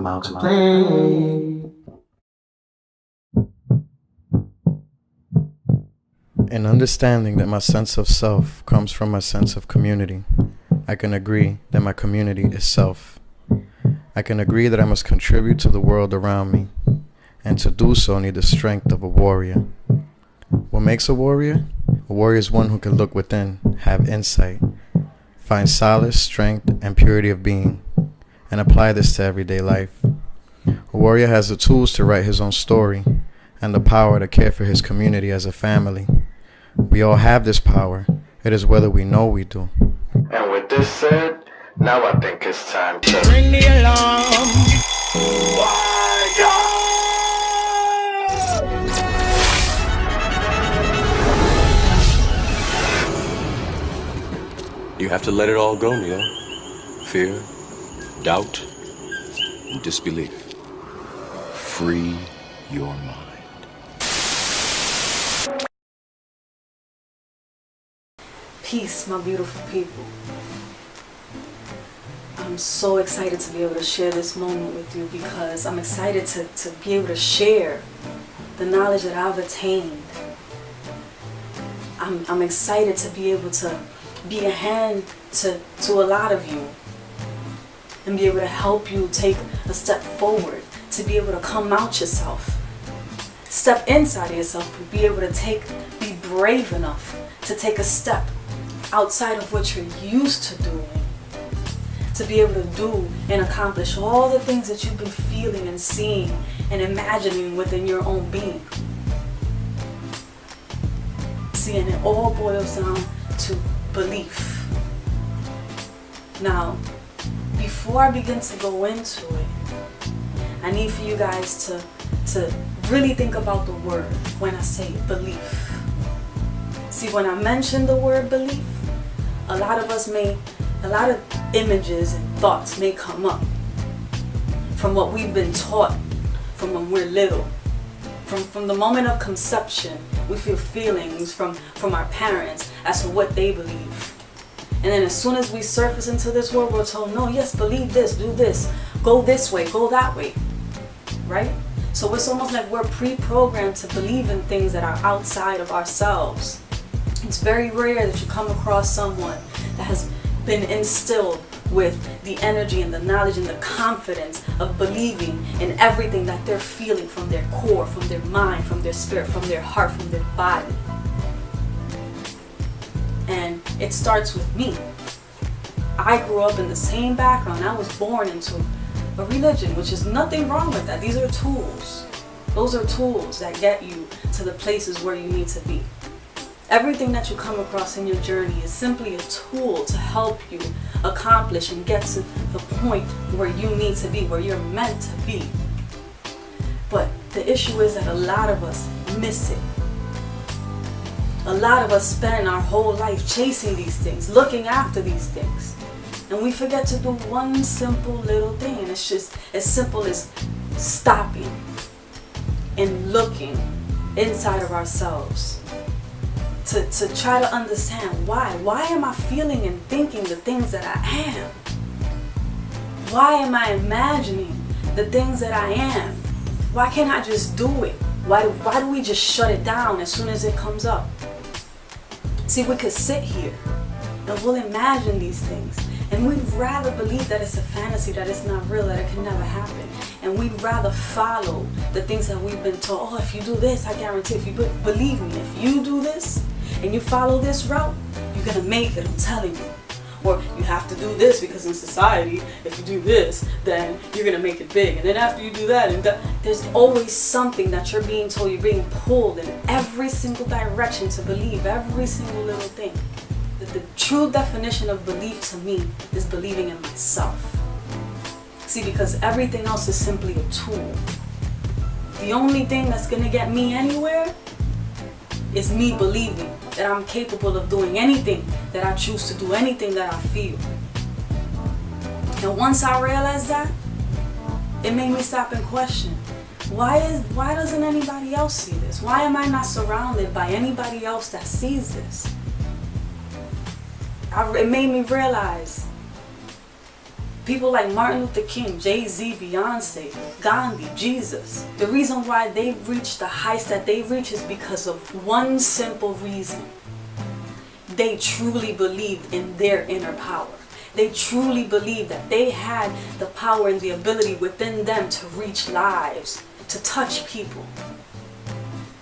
out to play. In understanding that my sense of self comes from my sense of community, I can agree that my community is self. I can agree that I must contribute to the world around me, and to do so need the strength of a warrior. What makes a warrior? A warrior is one who can look within, have insight, find solace, strength, and purity of being, and apply this to everyday life. A warrior has the tools to write his own story, and the power to care for his community as a family. We all have this power. It is whether we know we do. And with this said, now I think it's time to ring the alarm. You have to let it all go, Neil. Fear, doubt, and disbelief. Free your mind. Peace, my beautiful people. I'm so excited to be able to share this moment with you because I'm excited to be able to share the knowledge that I've attained. I'm excited to be able to be a hand to a lot of you and be able to help you take a step forward, to be able to come out yourself, step inside of yourself, and be able to be brave enough to take a step outside of what you're used to doing, to be able to do and accomplish all the things that you've been feeling and seeing and imagining within your own being. See, and it all boils down to belief. Now, before I begin to go into it, I need for you guys to really think about the word when I say belief. See, when I mention the word belief, a lot of images and thoughts may come up from what we've been taught from when we're little. From the moment of conception, we feel feelings from our parents as to what they believe. And then as soon as we surface into this world, we're told, no, yes, believe this, do this, go this way, go that way, right? So it's almost like we're pre-programmed to believe in things that are outside of ourselves. It's very rare that you come across someone that has been instilled with the energy and the knowledge and the confidence of believing in everything that they're feeling from their core, from their mind, from their spirit, from their heart, from their body. And it starts with me. I grew up in the same background. I was born into a religion, which is nothing wrong with that. These are tools. Those are tools that get you to the places where you need to be. Everything that you come across in your journey is simply a tool to help you accomplish and get to the point where you need to be, where you're meant to be. But the issue is that a lot of us miss it. A lot of us spend our whole life chasing these things, looking after these things. And we forget to do one simple little thing. And it's just as simple as stopping and looking inside of ourselves. To try to understand why. Why am I feeling and thinking the things that I am? Why am I imagining the things that I am? Why can't I just do it? Why do we just shut it down as soon as it comes up? See, we could sit here and we'll imagine these things. And we'd rather believe that it's a fantasy, that it's not real, that it can never happen. And we'd rather follow the things that we've been told. Oh, if you do this, I guarantee, believe me, if you do this and you follow this route, you're going to make it, I'm telling you. Or you have to do this because in society, if you do this, then you're going to make it big. And then after you do that, there's always something that you're being told, you're being pulled in every single direction to believe every single little thing. The true definition of belief to me is believing in myself. See, because everything else is simply a tool. The only thing that's going to get me anywhere is me believing that I'm capable of doing anything that I choose to do, anything that I feel. And once I realized that, it made me stop and question, why doesn't anybody else see this? Why am I not surrounded by anybody else that sees this? It made me realize People like Martin Luther King, Jay-Z, Beyonce, Gandhi, Jesus. The reason why they've reached the heights that they've reached is because of one simple reason. They truly believed in their inner power. They truly believed that they had the power and the ability within them to reach lives, to touch people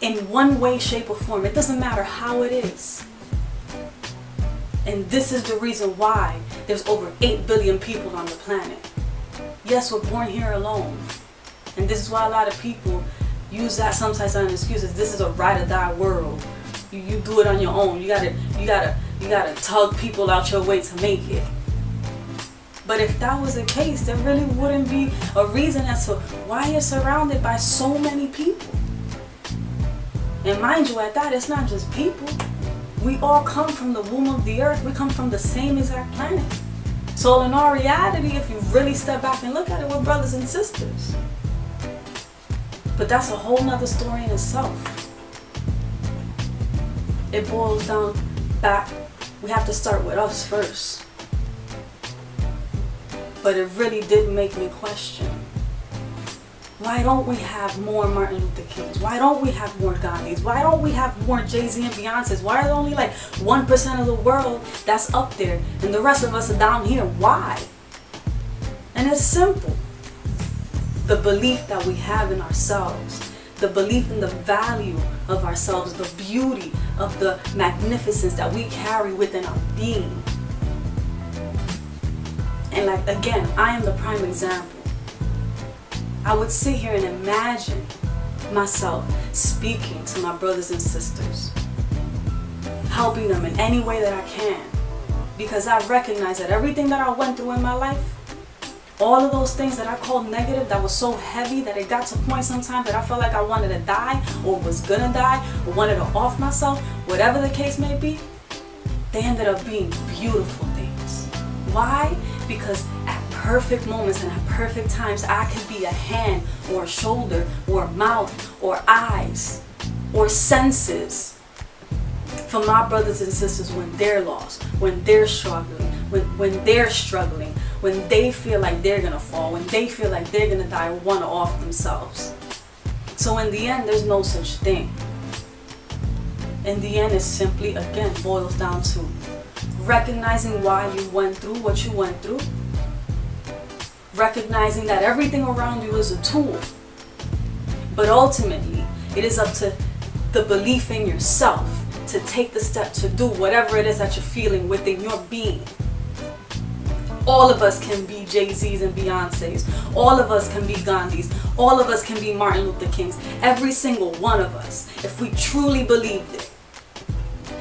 in one way, shape, or form. It doesn't matter how it is. And this is the reason why there's over 8 billion people on the planet. Yes, we're born here alone. And this is why a lot of people use that sometimes as an excuse. This is a ride or die world. You do it on your own. You gotta tug people out your way to make it. But if that was the case, there really wouldn't be a reason as to why you're surrounded by so many people. And mind you, at that, it's not just people. We all come from the womb of the earth. We come from the same exact planet. So in our reality, if you really step back and look at it, we're brothers and sisters. But that's a whole nother story in itself. It boils down back. We have to start with us first. But it really did make me question, why don't we have more Martin Luther Kings? Why don't we have more Gandhis? Why don't we have more Jay-Z and Beyonces? Why are there only like 1% of the world that's up there and the rest of us are down here? Why? And it's simple. The belief that we have in ourselves, the belief in the value of ourselves, the beauty of the magnificence that we carry within our being. And like, again, I am the prime example. I would sit here and imagine myself speaking to my brothers and sisters, helping them in any way that I can, because I recognize that everything that I went through in my life, all of those things that I called negative, that was so heavy that it got to a point sometimes that I felt like I wanted to die or was gonna die or wanted to off myself, whatever the case may be, they ended up being beautiful things. Why? Because at perfect moments and at perfect times, I could be a hand or a shoulder or a mouth or eyes or senses for my brothers and sisters when they're lost, when they're struggling, when they're struggling, when they feel like they're gonna fall, when they feel like they're gonna die or wanna off themselves. So in the end, there's no such thing. In the end, it simply, again, boils down to recognizing why you went through what you went through, recognizing that everything around you is a tool, but ultimately it is up to the belief in yourself to take the step to do whatever it is that you're feeling within your being. All of us can be Jay-Z's and Beyonce's. All of us can be Gandhi's. All of us can be Martin Luther King's. Every single one of us, if we truly believed it.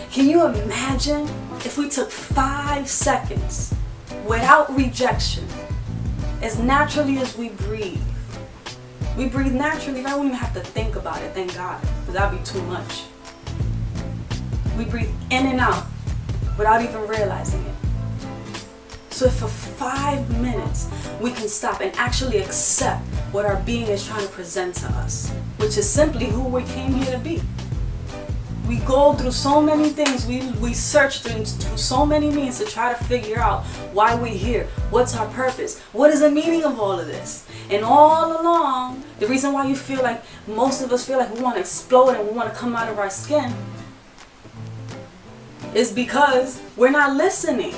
Can you imagine if we took 5 seconds without rejection, as naturally as we breathe? We breathe naturally, right? We don't even have to think about it, thank God, because that'd be too much. We breathe in and out without even realizing it. So if for 5 minutes we can stop and actually accept what our being is trying to present to us, which is simply who we came here to be. We go through so many things, we search through so many means to try to figure out why we're here, what's our purpose, what is the meaning of all of this. And all along, the reason why you feel like, most of us feel like we want to explode and we want to come out of our skin, is because we're not listening.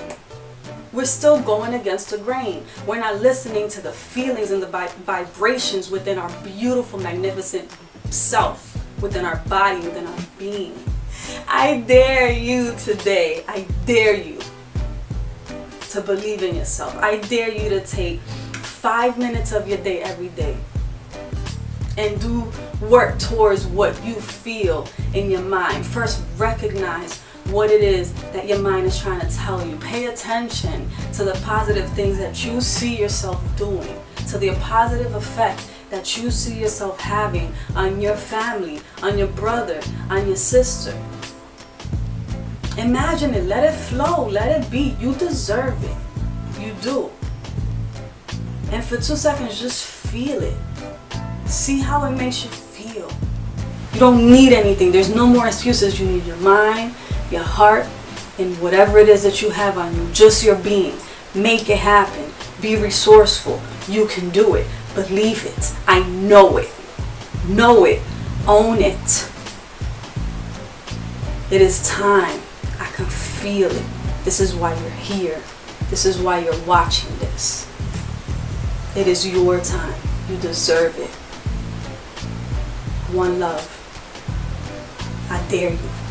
We're still going against the grain. We're not listening to the feelings and the vibrations within our beautiful, magnificent self, within our body, within our being. I dare you today, I dare you to believe in yourself. I dare you to take 5 minutes of your day every day and do work towards what you feel in your mind. First, recognize what it is that your mind is trying to tell you. Pay attention to the positive things that you see yourself doing, to the positive effect that you see yourself having on your family, on your brother, on your sister. Imagine it, let it flow, let it be. You deserve it. You do. And for 2 seconds, just feel it. See how it makes you feel. You don't need anything. There's no more excuses. You need your mind, your heart, and whatever it is that you have on you. Just your being. Make it happen. Be resourceful. You can do it. Believe it. I know it. Know it. Own it. It is time. I can feel it. This is why you're here. This is why you're watching this. It is your time. You deserve it. One love. I dare you.